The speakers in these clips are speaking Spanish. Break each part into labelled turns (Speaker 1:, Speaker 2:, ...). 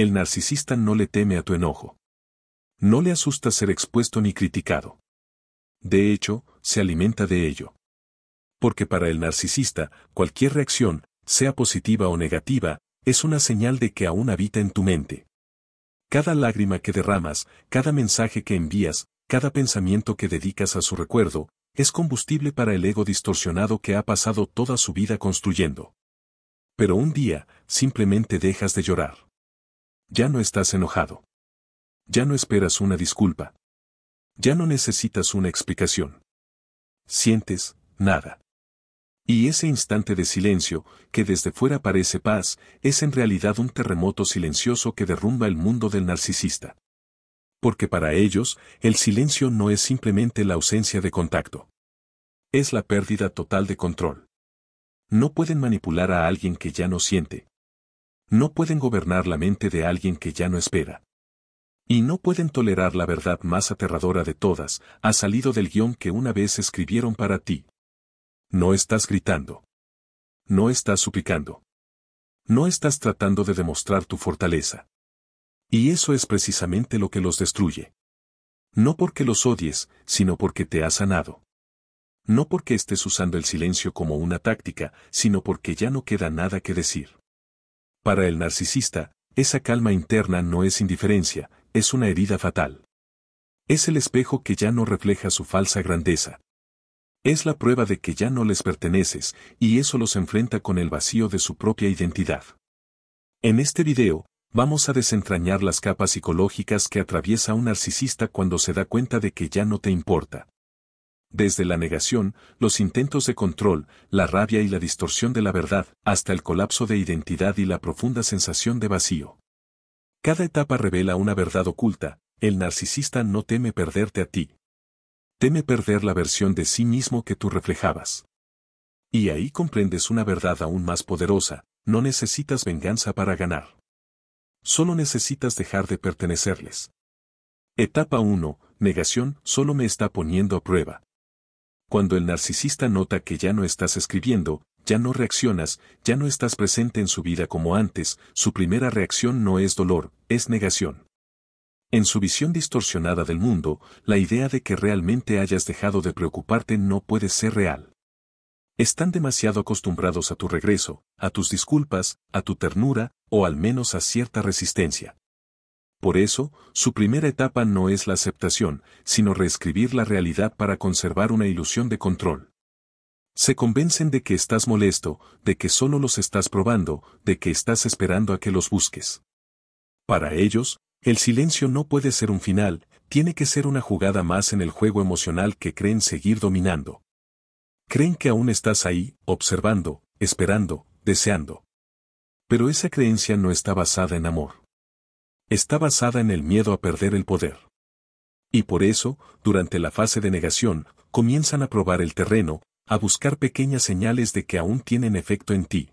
Speaker 1: El narcisista no le teme a tu enojo. No le asusta ser expuesto ni criticado. De hecho, se alimenta de ello. Porque para el narcisista, cualquier reacción, sea positiva o negativa, es una señal de que aún habita en tu mente. Cada lágrima que derramas, cada mensaje que envías, cada pensamiento que dedicas a su recuerdo, es combustible para el ego distorsionado que ha pasado toda su vida construyendo. Pero un día, simplemente dejas de llorar. Ya no estás enojado. Ya no esperas una disculpa. Ya no necesitas una explicación. Sientes nada. Y ese instante de silencio, que desde fuera parece paz, es en realidad un terremoto silencioso que derrumba el mundo del narcisista. Porque para ellos, el silencio no es simplemente la ausencia de contacto. Es la pérdida total de control. No pueden manipular a alguien que ya no siente. No pueden gobernar la mente de alguien que ya no espera. Y no pueden tolerar la verdad más aterradora de todas, ha salido del guión que una vez escribieron para ti. No estás gritando. No estás suplicando. No estás tratando de demostrar tu fortaleza. Y eso es precisamente lo que los destruye. No porque los odies, sino porque te ha sanado. No porque estés usando el silencio como una táctica, sino porque ya no queda nada que decir. Para el narcisista, esa calma interna no es indiferencia, es una herida fatal. Es el espejo que ya no refleja su falsa grandeza. Es la prueba de que ya no les perteneces, y eso los enfrenta con el vacío de su propia identidad. En este video, vamos a desentrañar las capas psicológicas que atraviesa un narcisista cuando se da cuenta de que ya no te importa. Desde la negación, los intentos de control, la rabia y la distorsión de la verdad, hasta el colapso de identidad y la profunda sensación de vacío. Cada etapa revela una verdad oculta, el narcisista no teme perderte a ti. Teme perder la versión de sí mismo que tú reflejabas. Y ahí comprendes una verdad aún más poderosa, no necesitas venganza para ganar. Solo necesitas dejar de pertenecerles. Etapa 1, negación, solo me está poniendo a prueba. Cuando el narcisista nota que ya no estás escribiendo, ya no reaccionas, ya no estás presente en su vida como antes, su primera reacción no es dolor, es negación. En su visión distorsionada del mundo, la idea de que realmente hayas dejado de preocuparte no puede ser real. Están demasiado acostumbrados a tu regreso, a tus disculpas, a tu ternura, o al menos a cierta resistencia. Por eso, su primera etapa no es la aceptación, sino reescribir la realidad para conservar una ilusión de control. Se convencen de que estás molesto, de que solo los estás probando, de que estás esperando a que los busques. Para ellos, el silencio no puede ser un final, tiene que ser una jugada más en el juego emocional que creen seguir dominando. Creen que aún estás ahí, observando, esperando, deseando. Pero esa creencia no está basada en amor. Está basada en el miedo a perder el poder. Y por eso, durante la fase de negación, comienzan a probar el terreno, a buscar pequeñas señales de que aún tienen efecto en ti.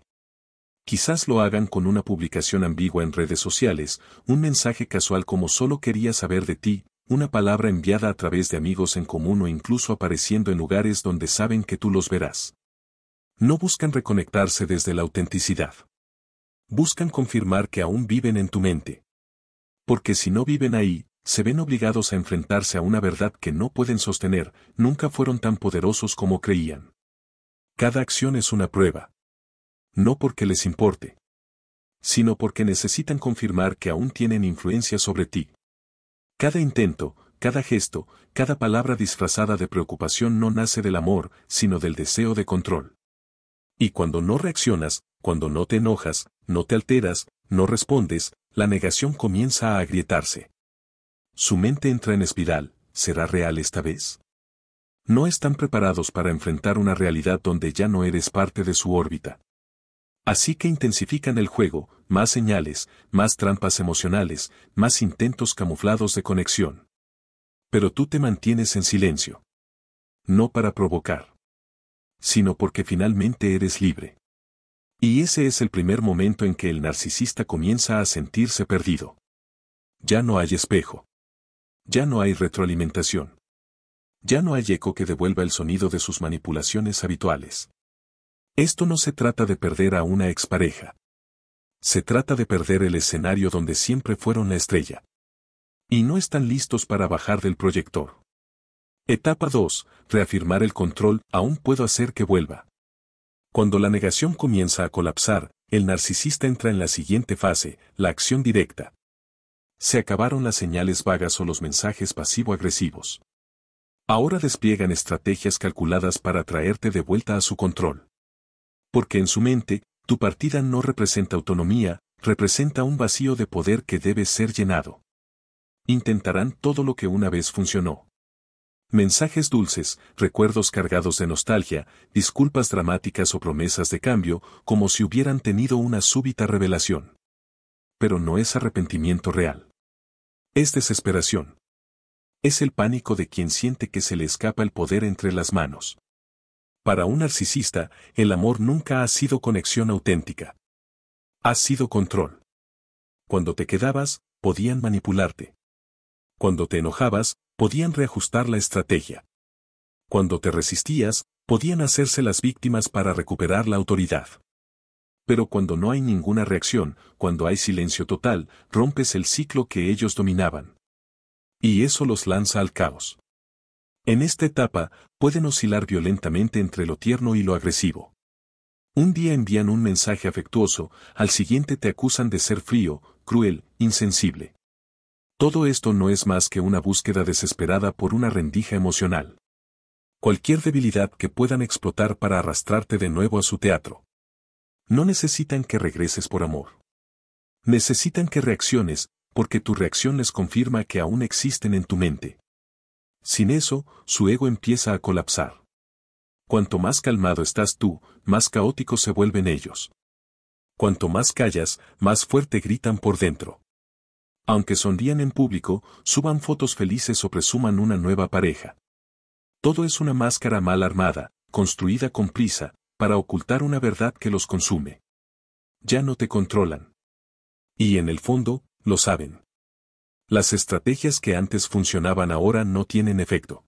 Speaker 1: Quizás lo hagan con una publicación ambigua en redes sociales, un mensaje casual como solo quería saber de ti, una palabra enviada a través de amigos en común o incluso apareciendo en lugares donde saben que tú los verás. No buscan reconectarse desde la autenticidad. Buscan confirmar que aún viven en tu mente. Porque si no viven ahí, se ven obligados a enfrentarse a una verdad que no pueden sostener, nunca fueron tan poderosos como creían. Cada acción es una prueba. No porque les importe, sino porque necesitan confirmar que aún tienen influencia sobre ti. Cada intento, cada gesto, cada palabra disfrazada de preocupación no nace del amor, sino del deseo de control. Y cuando no reaccionas, cuando no te enojas, no te alteras, no respondes, la negación comienza a agrietarse. Su mente entra en espiral, ¿será real esta vez? No están preparados para enfrentar una realidad donde ya no eres parte de su órbita. Así que intensifican el juego, más señales, más trampas emocionales, más intentos camuflados de conexión. Pero tú te mantienes en silencio. No para provocar, sino porque finalmente eres libre. Y ese es el primer momento en que el narcisista comienza a sentirse perdido. Ya no hay espejo. Ya no hay retroalimentación. Ya no hay eco que devuelva el sonido de sus manipulaciones habituales. Esto no se trata de perder a una expareja. Se trata de perder el escenario donde siempre fueron la estrella. Y no están listos para bajar del proyector. Etapa 2. Reafirmar el control. Aún puedo hacer que vuelva. Cuando la negación comienza a colapsar, el narcisista entra en la siguiente fase, la acción directa. Se acabaron las señales vagas o los mensajes pasivo-agresivos. Ahora despliegan estrategias calculadas para traerte de vuelta a su control. Porque en su mente, tu partida no representa autonomía, representa un vacío de poder que debe ser llenado. Intentarán todo lo que una vez funcionó. Mensajes dulces, recuerdos cargados de nostalgia, disculpas dramáticas o promesas de cambio, como si hubieran tenido una súbita revelación. Pero no es arrepentimiento real. Es desesperación. Es el pánico de quien siente que se le escapa el poder entre las manos. Para un narcisista, el amor nunca ha sido conexión auténtica. Ha sido control. Cuando te quedabas, podían manipularte. Cuando te enojabas, podían reajustar la estrategia. Cuando te resistías, podían hacerse las víctimas para recuperar la autoridad. Pero cuando no hay ninguna reacción, cuando hay silencio total, rompes el ciclo que ellos dominaban. Y eso los lanza al caos. En esta etapa, pueden oscilar violentamente entre lo tierno y lo agresivo. Un día envían un mensaje afectuoso, al siguiente te acusan de ser frío, cruel, insensible. Todo esto no es más que una búsqueda desesperada por una rendija emocional. Cualquier debilidad que puedan explotar para arrastrarte de nuevo a su teatro. No necesitan que regreses por amor. Necesitan que reacciones, porque tu reacción les confirma que aún existen en tu mente. Sin eso, su ego empieza a colapsar. Cuanto más calmado estás tú, más caóticos se vuelven ellos. Cuanto más callas, más fuerte gritan por dentro. Aunque sonrían en público, suban fotos felices o presuman una nueva pareja. Todo es una máscara mal armada, construida con prisa, para ocultar una verdad que los consume. Ya no te controlan. Y en el fondo, lo saben. Las estrategias que antes funcionaban ahora no tienen efecto.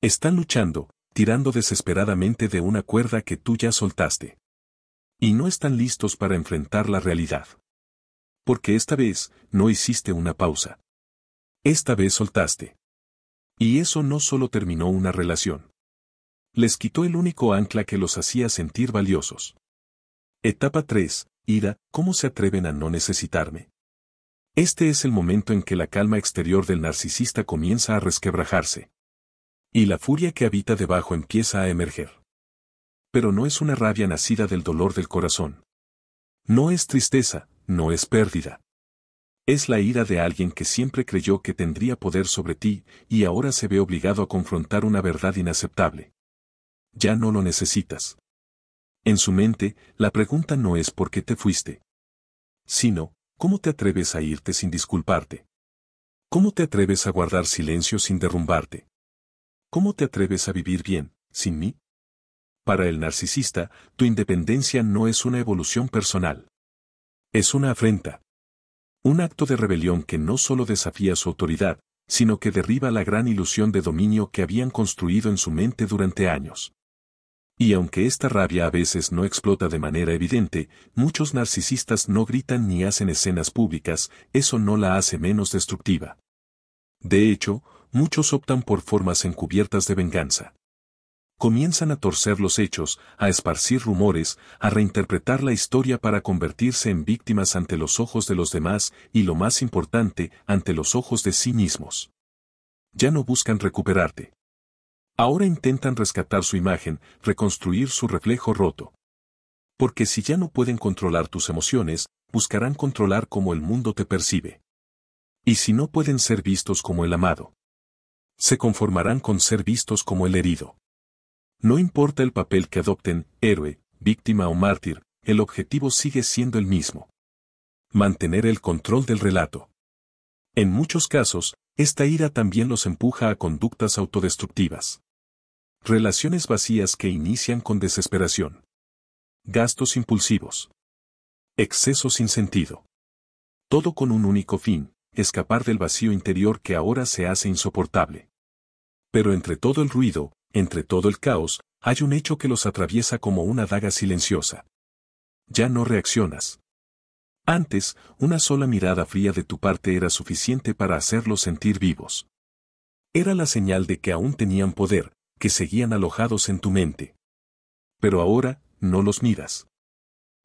Speaker 1: Están luchando, tirando desesperadamente de una cuerda que tú ya soltaste. Y no están listos para enfrentar la realidad. Porque esta vez, no hiciste una pausa. Esta vez soltaste. Y eso no solo terminó una relación. Les quitó el único ancla que los hacía sentir valiosos. Etapa 3. Ira, ¿cómo se atreven a no necesitarme? Este es el momento en que la calma exterior del narcisista comienza a resquebrajarse. Y la furia que habita debajo empieza a emerger. Pero no es una rabia nacida del dolor del corazón. No es tristeza, no es pérdida. Es la ira de alguien que siempre creyó que tendría poder sobre ti, y ahora se ve obligado a confrontar una verdad inaceptable. Ya no lo necesitas. En su mente, la pregunta no es por qué te fuiste, sino, ¿cómo te atreves a irte sin disculparte? ¿Cómo te atreves a guardar silencio sin derrumbarte? ¿Cómo te atreves a vivir bien, sin mí? Para el narcisista, tu independencia no es una evolución personal. Es una afrenta. Un acto de rebelión que no solo desafía su autoridad, sino que derriba la gran ilusión de dominio que habían construido en su mente durante años. Y aunque esta rabia a veces no explota de manera evidente, muchos narcisistas no gritan ni hacen escenas públicas, eso no la hace menos destructiva. De hecho, muchos optan por formas encubiertas de venganza. Comienzan a torcer los hechos, a esparcir rumores, a reinterpretar la historia para convertirse en víctimas ante los ojos de los demás y, lo más importante, ante los ojos de sí mismos. Ya no buscan recuperarte. Ahora intentan rescatar su imagen, reconstruir su reflejo roto. Porque si ya no pueden controlar tus emociones, buscarán controlar cómo el mundo te percibe. Y si no pueden ser vistos como el amado, se conformarán con ser vistos como el herido. No importa el papel que adopten, héroe, víctima o mártir, el objetivo sigue siendo el mismo. Mantener el control del relato. En muchos casos, esta ira también los empuja a conductas autodestructivas. Relaciones vacías que inician con desesperación. Gastos impulsivos. Excesos sin sentido. Todo con un único fin, escapar del vacío interior que ahora se hace insoportable. Pero entre todo el ruido, entre todo el caos, hay un hecho que los atraviesa como una daga silenciosa. Ya no reaccionas. Antes, una sola mirada fría de tu parte era suficiente para hacerlos sentir vivos. Era la señal de que aún tenían poder, que seguían alojados en tu mente. Pero ahora, no los miras.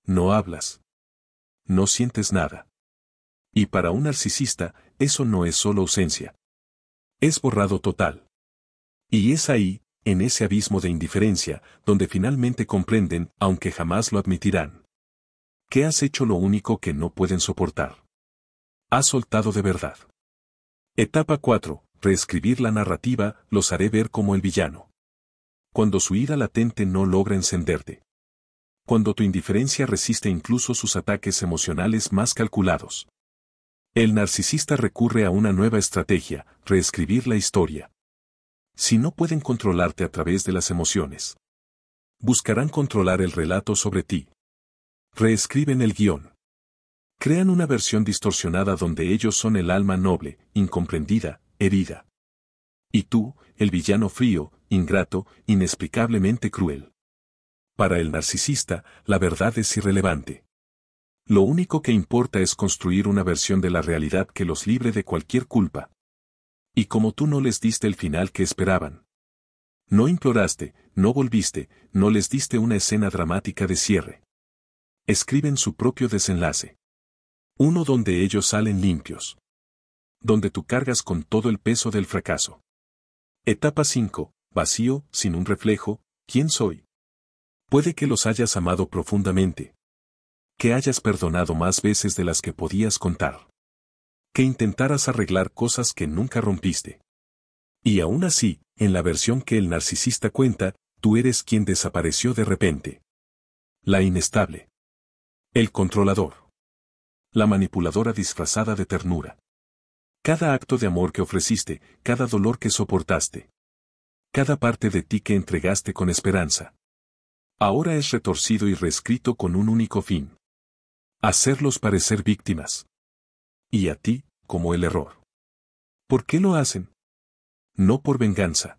Speaker 1: No hablas. No sientes nada. Y para un narcisista, eso no es solo ausencia. Es borrado total. Y es ahí, en ese abismo de indiferencia, donde finalmente comprenden, aunque jamás lo admitirán, que has hecho lo único que no pueden soportar. Has soltado de verdad. Etapa 4. Reescribir la narrativa, los haré ver como el villano. Cuando su ira latente no logra encenderte. Cuando tu indiferencia resiste incluso sus ataques emocionales más calculados. El narcisista recurre a una nueva estrategia, reescribir la historia. Si no pueden controlarte a través de las emociones, buscarán controlar el relato sobre ti. Reescriben el guión. Crean una versión distorsionada donde ellos son el alma noble, incomprendida, herida. Y tú, el villano frío, ingrato, inexplicablemente cruel. Para el narcisista, la verdad es irrelevante. Lo único que importa es construir una versión de la realidad que los libre de cualquier culpa. Y como tú no les diste el final que esperaban. No imploraste, no volviste, no les diste una escena dramática de cierre. Escriben su propio desenlace. Uno donde ellos salen limpios. Donde tú cargas con todo el peso del fracaso. Etapa 5. Vacío, sin un reflejo, ¿quién soy? Puede que los hayas amado profundamente. Que hayas perdonado más veces de las que podías contar. Que intentaras arreglar cosas que nunca rompiste. Y aún así, en la versión que el narcisista cuenta, tú eres quien desapareció de repente. La inestable. El controlador. La manipuladora disfrazada de ternura. Cada acto de amor que ofreciste, cada dolor que soportaste. Cada parte de ti que entregaste con esperanza. Ahora es retorcido y reescrito con un único fin. Hacerlos parecer víctimas. Y a ti, como el error. ¿Por qué lo hacen? No por venganza.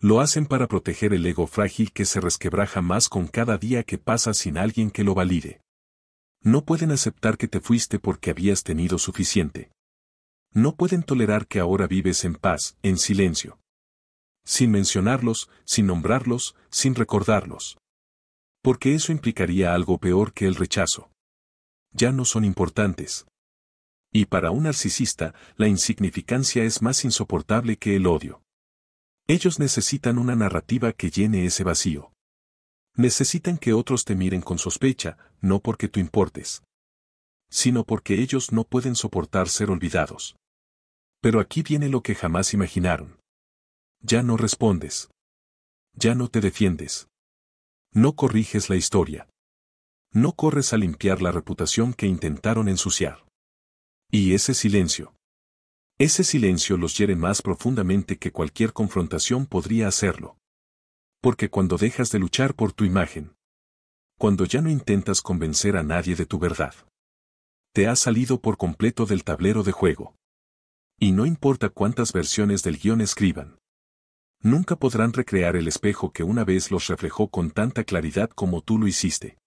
Speaker 1: Lo hacen para proteger el ego frágil que se resquebraja más con cada día que pasa sin alguien que lo valide. No pueden aceptar que te fuiste porque habías tenido suficiente. No pueden tolerar que ahora vives en paz, en silencio. Sin mencionarlos, sin nombrarlos, sin recordarlos. Porque eso implicaría algo peor que el rechazo. Ya no son importantes. Y para un narcisista, la insignificancia es más insoportable que el odio. Ellos necesitan una narrativa que llene ese vacío. Necesitan que otros te miren con sospecha, no porque tú importes, sino porque ellos no pueden soportar ser olvidados. Pero aquí viene lo que jamás imaginaron. Ya no respondes. Ya no te defiendes. No corriges la historia. No corres a limpiar la reputación que intentaron ensuciar. Y ese silencio los hiere más profundamente que cualquier confrontación podría hacerlo. Porque cuando dejas de luchar por tu imagen, cuando ya no intentas convencer a nadie de tu verdad, te has salido por completo del tablero de juego. Y no importa cuántas versiones del guión escriban, nunca podrán recrear el espejo que una vez los reflejó con tanta claridad como tú lo hiciste.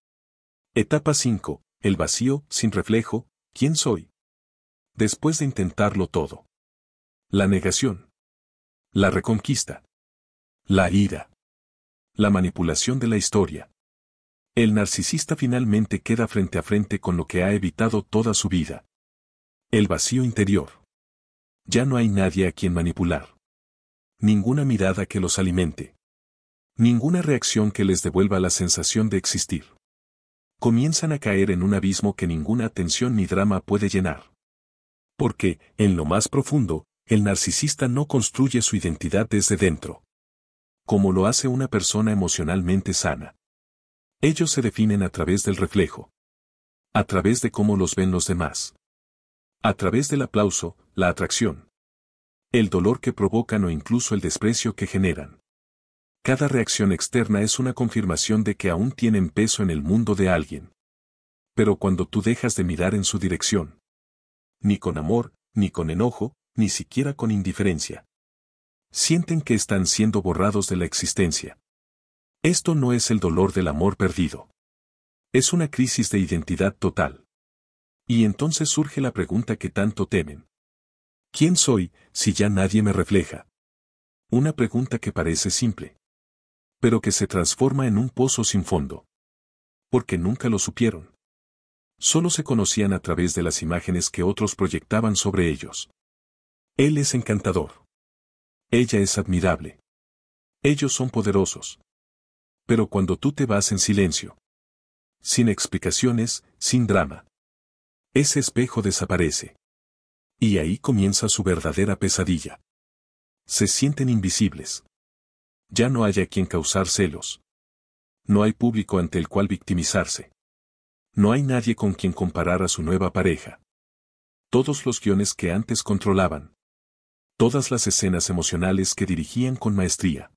Speaker 1: Etapa 5. El vacío, sin reflejo, ¿quién soy? Después de intentarlo todo. La negación. La reconquista. La ira. La manipulación de la historia. El narcisista finalmente queda frente a frente con lo que ha evitado toda su vida. El vacío interior. Ya no hay nadie a quien manipular. Ninguna mirada que los alimente. Ninguna reacción que les devuelva la sensación de existir. Comienzan a caer en un abismo que ninguna atención ni drama puede llenar. Porque, en lo más profundo, el narcisista no construye su identidad desde dentro. Como lo hace una persona emocionalmente sana. Ellos se definen a través del reflejo. A través de cómo los ven los demás. A través del aplauso, la atracción. El dolor que provocan o incluso el desprecio que generan. Cada reacción externa es una confirmación de que aún tienen peso en el mundo de alguien. Pero cuando tú dejas de mirar en su dirección, ni con amor, ni con enojo, ni siquiera con indiferencia, sienten que están siendo borrados de la existencia. Esto no es el dolor del amor perdido. Es una crisis de identidad total. Y entonces surge la pregunta que tanto temen. ¿Quién soy, si ya nadie me refleja? Una pregunta que parece simple, pero que se transforma en un pozo sin fondo. Porque nunca lo supieron. Solo se conocían a través de las imágenes que otros proyectaban sobre ellos. Él es encantador. Ella es admirable. Ellos son poderosos. Pero cuando tú te vas en silencio, sin explicaciones, sin drama, ese espejo desaparece. Y ahí comienza su verdadera pesadilla. Se sienten invisibles. Ya no hay a quien causar celos. No hay público ante el cual victimizarse. No hay nadie con quien comparar a su nueva pareja. Todos los guiones que antes controlaban. Todas las escenas emocionales que dirigían con maestría.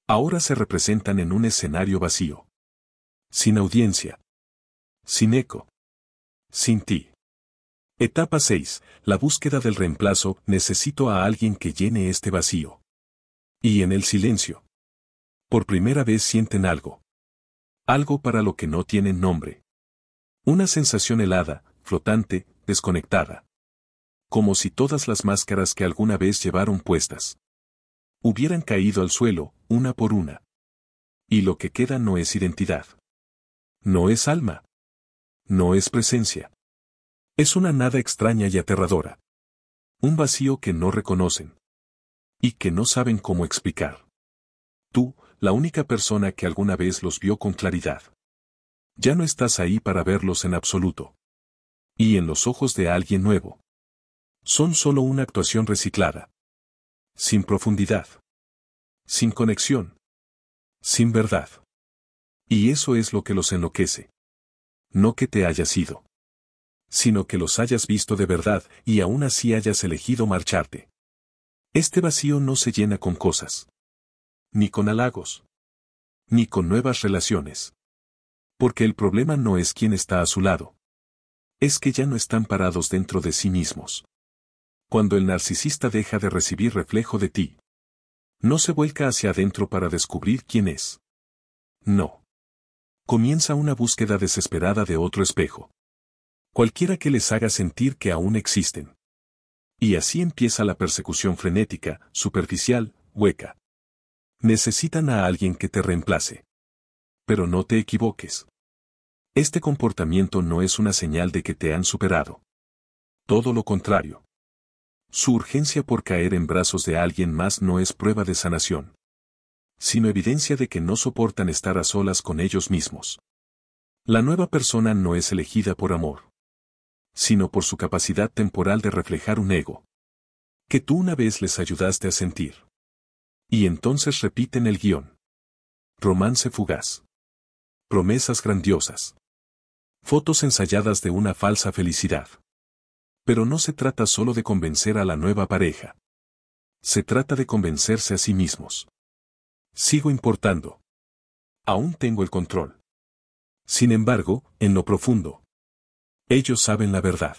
Speaker 1: Ahora se representan en un escenario vacío. Sin audiencia. Sin eco. Sin ti. Etapa 6. La búsqueda del reemplazo. Necesito a alguien que llene este vacío. Y en el silencio. Por primera vez sienten algo. Algo para lo que no tienen nombre. Una sensación helada, flotante, desconectada. Como si todas las máscaras que alguna vez llevaron puestas hubieran caído al suelo, una por una. Y lo que queda no es identidad. No es alma. No es presencia. Es una nada extraña y aterradora. Un vacío que no reconocen. Y que no saben cómo explicar. Tú, la única persona que alguna vez los vio con claridad. Ya no estás ahí para verlos en absoluto. Y en los ojos de alguien nuevo. Son solo una actuación reciclada. Sin profundidad. Sin conexión. Sin verdad. Y eso es lo que los enloquece. No que te hayas ido. Sino que los hayas visto de verdad y aún así hayas elegido marcharte. Este vacío no se llena con cosas. Ni con halagos. Ni con nuevas relaciones. Porque el problema no es quién está a su lado. Es que ya no están parados dentro de sí mismos. Cuando el narcisista deja de recibir reflejo de ti, no se vuelca hacia adentro para descubrir quién es. No. Comienza una búsqueda desesperada de otro espejo. Cualquiera que les haga sentir que aún existen. Y así empieza la persecución frenética, superficial, hueca. Necesitan a alguien que te reemplace. Pero no te equivoques. Este comportamiento no es una señal de que te han superado. Todo lo contrario. Su urgencia por caer en brazos de alguien más no es prueba de sanación, sino evidencia de que no soportan estar a solas con ellos mismos. La nueva persona no es elegida por amor, sino por su capacidad temporal de reflejar un ego que tú una vez les ayudaste a sentir. Y entonces repiten el guión. Romance fugaz. Promesas grandiosas. Fotos ensayadas de una falsa felicidad. Pero no se trata solo de convencer a la nueva pareja. Se trata de convencerse a sí mismos. Sigo importando. Aún tengo el control. Sin embargo, en lo profundo, ellos saben la verdad.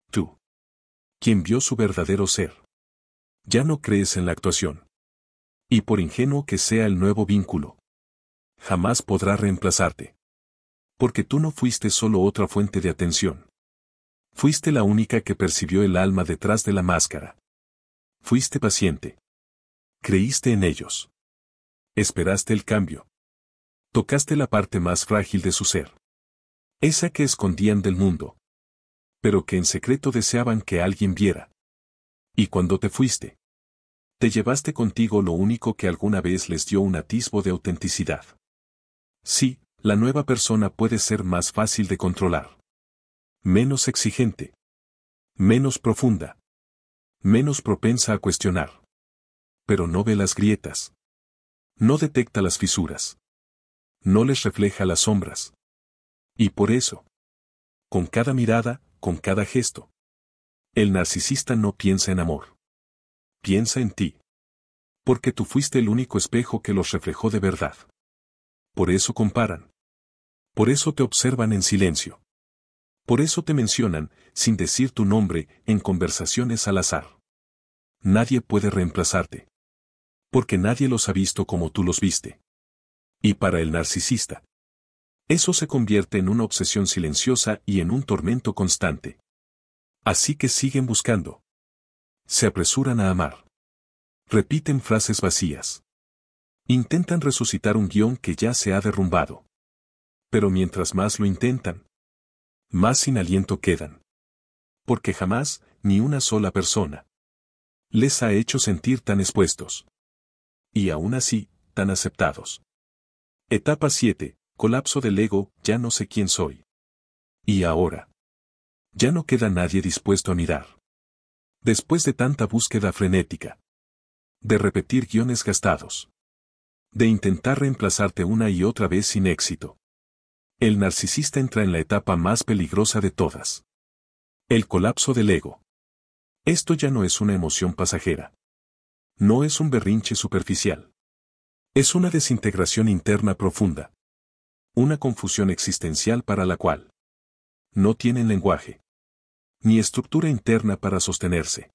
Speaker 1: Tú, quien vio su verdadero ser, ya no crees en la actuación. Y por ingenuo que sea el nuevo vínculo, jamás podrá reemplazarte. Porque tú no fuiste solo otra fuente de atención. Fuiste la única que percibió el alma detrás de la máscara. Fuiste paciente. Creíste en ellos. Esperaste el cambio. Tocaste la parte más frágil de su ser. Esa que escondían del mundo. Pero que en secreto deseaban que alguien viera. Y cuando te fuiste, te llevaste contigo lo único que alguna vez les dio un atisbo de autenticidad. Sí, la nueva persona puede ser más fácil de controlar. Menos exigente. Menos profunda. Menos propensa a cuestionar. Pero no ve las grietas. No detecta las fisuras. No les refleja las sombras. Y por eso, con cada mirada, con cada gesto, el narcisista no piensa en amor. Piensa en ti. Porque tú fuiste el único espejo que los reflejó de verdad. Por eso comparan. Por eso te observan en silencio. Por eso te mencionan, sin decir tu nombre, en conversaciones al azar. Nadie puede reemplazarte. Porque nadie los ha visto como tú los viste. Y para el narcisista, Eso se convierte en una obsesión silenciosa y en un tormento constante. Así que siguen buscando. Se apresuran a amar. Repiten frases vacías. Intentan resucitar un guión que ya se ha derrumbado. Pero mientras más lo intentan, más sin aliento quedan. Porque jamás, ni una sola persona, les ha hecho sentir tan expuestos. Y aún así, tan aceptados. Etapa 7. Colapso del ego, ya no sé quién soy. Y ahora. Ya no queda nadie dispuesto a mirar. Después de tanta búsqueda frenética. De repetir guiones gastados. De intentar reemplazarte una y otra vez sin éxito. El narcisista entra en la etapa más peligrosa de todas. El colapso del ego. Esto ya no es una emoción pasajera. No es un berrinche superficial. Es una desintegración interna profunda. Una confusión existencial para la cual no tienen lenguaje. Ni estructura interna para sostenerse.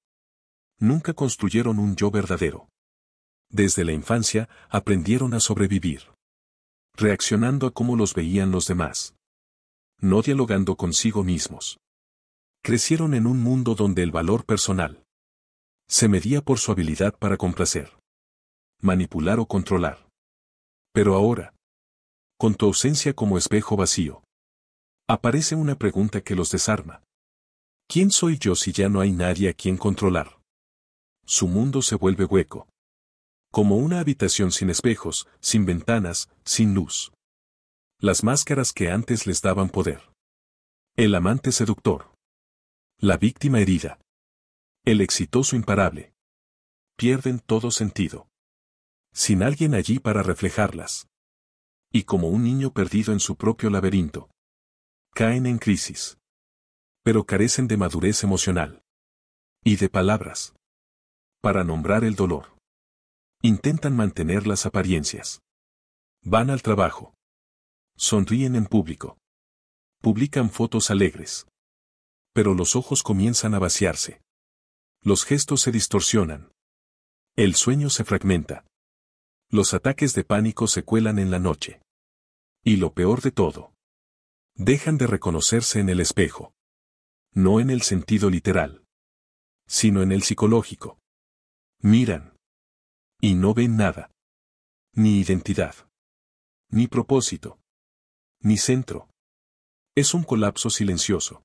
Speaker 1: Nunca construyeron un yo verdadero. Desde la infancia, aprendieron a sobrevivir. Reaccionando a cómo los veían los demás. No dialogando consigo mismos. Crecieron en un mundo donde el valor personal se medía por su habilidad para complacer, manipular o controlar. Pero ahora, con tu ausencia como espejo vacío, aparece una pregunta que los desarma. ¿Quién soy yo si ya no hay nadie a quien controlar? Su mundo se vuelve hueco. Como una habitación sin espejos, sin ventanas, sin luz. Las máscaras que antes les daban poder. El amante seductor. La víctima herida. El exitoso imparable. Pierden todo sentido. Sin alguien allí para reflejarlas. Y como un niño perdido en su propio laberinto. Caen en crisis. Pero carecen de madurez emocional. Y de palabras. Para nombrar el dolor. Intentan mantener las apariencias. Van al trabajo. Sonríen en público. Publican fotos alegres. Pero los ojos comienzan a vaciarse. Los gestos se distorsionan. El sueño se fragmenta. Los ataques de pánico se cuelan en la noche. Y lo peor de todo. Dejan de reconocerse en el espejo. No en el sentido literal. Sino en el psicológico. Miran. Y no ven nada. Ni identidad. Ni propósito. Ni centro. Es un colapso silencioso.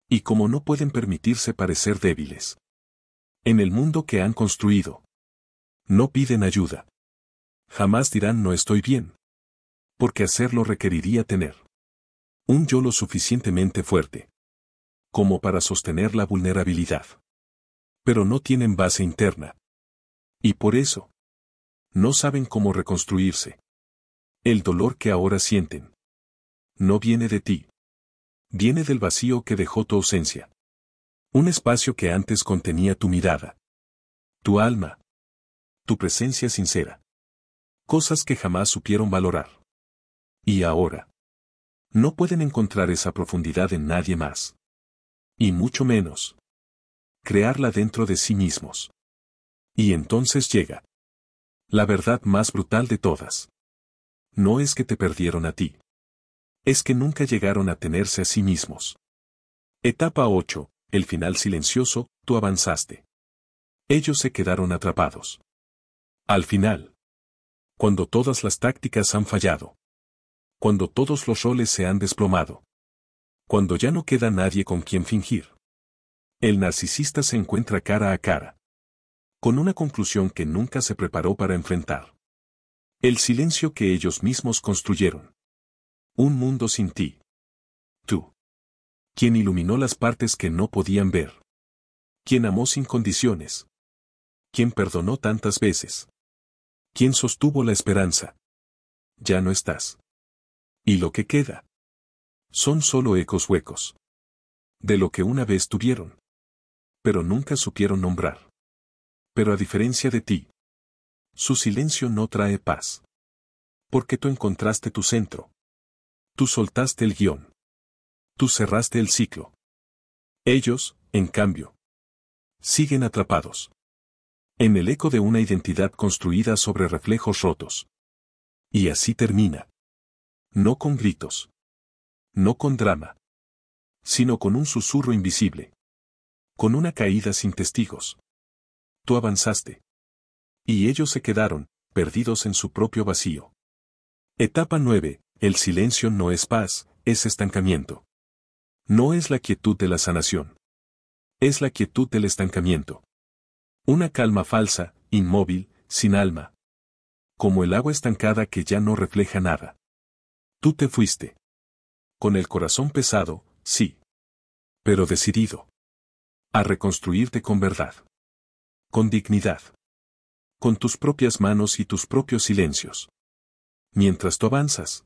Speaker 1: Y como no pueden permitirse parecer débiles. En el mundo que han construido. No piden ayuda. Jamás dirán no estoy bien. Porque hacerlo requeriría tener un yo lo suficientemente fuerte como para sostener la vulnerabilidad. Pero no tienen base interna. Y por eso, no saben cómo reconstruirse. El dolor que ahora sienten no viene de ti. Viene del vacío que dejó tu ausencia. Un espacio que antes contenía tu mirada. Tu alma. Tu presencia sincera. Cosas que jamás supieron valorar. Y ahora. No pueden encontrar esa profundidad en nadie más. Y mucho menos. Crearla dentro de sí mismos. Y entonces llega. La verdad más brutal de todas. No es que te perdieron a ti. Es que nunca llegaron a tenerse a sí mismos. Etapa 8. El final silencioso, tú avanzaste. Ellos se quedaron atrapados. Al final. Cuando todas las tácticas han fallado. Cuando todos los roles se han desplomado. Cuando ya no queda nadie con quien fingir. El narcisista se encuentra cara a cara. Con una conclusión que nunca se preparó para enfrentar. El silencio que ellos mismos construyeron. Un mundo sin ti. Tú. Quien iluminó las partes que no podían ver. Quien amó sin condiciones. Quien perdonó tantas veces. Quien sostuvo la esperanza. Ya no estás. Y lo que queda. Son solo ecos huecos. De lo que una vez tuvieron. Pero nunca supieron nombrar. Pero a diferencia de ti. Su silencio no trae paz. Porque tú encontraste tu centro. Tú soltaste el guión. Tú cerraste el ciclo. Ellos, en cambio, siguen atrapados. En el eco de una identidad construida sobre reflejos rotos. Y así termina. No con gritos. No con drama. Sino con un susurro invisible. Con una caída sin testigos. Tú avanzaste. Y ellos se quedaron, perdidos en su propio vacío. Etapa 9. El silencio no es paz, es estancamiento. No es la quietud de la sanación. Es la quietud del estancamiento. Una calma falsa, inmóvil, sin alma. Como el agua estancada que ya no refleja nada. Tú te fuiste. Con el corazón pesado, sí. Pero decidido. A reconstruirte con verdad. Con dignidad. Con tus propias manos y tus propios silencios. Mientras tú avanzas.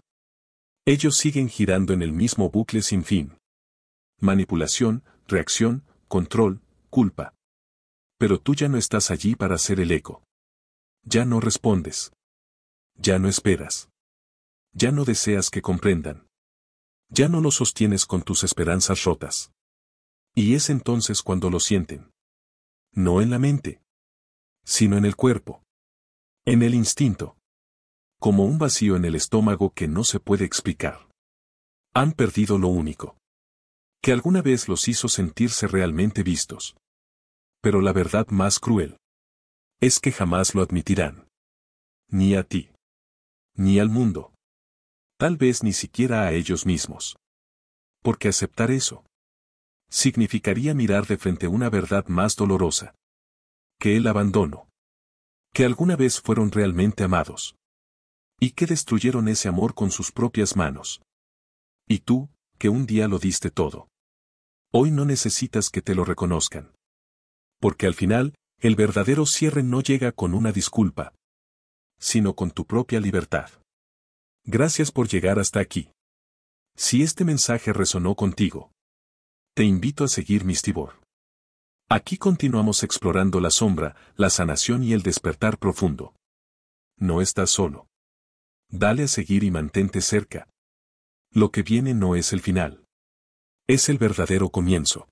Speaker 1: Ellos siguen girando en el mismo bucle sin fin. Manipulación, reacción, control, culpa. Pero tú ya no estás allí para ser el eco. Ya no respondes. Ya no esperas. Ya no deseas que comprendan. Ya no lo sostienes con tus esperanzas rotas. Y es entonces cuando lo sienten. No en la mente. Sino en el cuerpo. En el instinto. Como un vacío en el estómago que no se puede explicar. Han perdido lo único. Que alguna vez los hizo sentirse realmente vistos. Pero la verdad más cruel. Es que jamás lo admitirán. Ni a ti. Ni al mundo. Tal vez ni siquiera a ellos mismos. Porque aceptar eso significaría mirar de frente una verdad más dolorosa. Que el abandono. Que alguna vez fueron realmente amados. Y que destruyeron ese amor con sus propias manos. Y tú, que un día lo diste todo. Hoy no necesitas que te lo reconozcan. Porque al final, el verdadero cierre no llega con una disculpa. Sino con tu propia libertad. Gracias por llegar hasta aquí. Si este mensaje resonó contigo, te invito a seguir Mistibor. Aquí continuamos explorando la sombra, la sanación y el despertar profundo. No estás solo. Dale a seguir y mantente cerca. Lo que viene no es el final. Es el verdadero comienzo.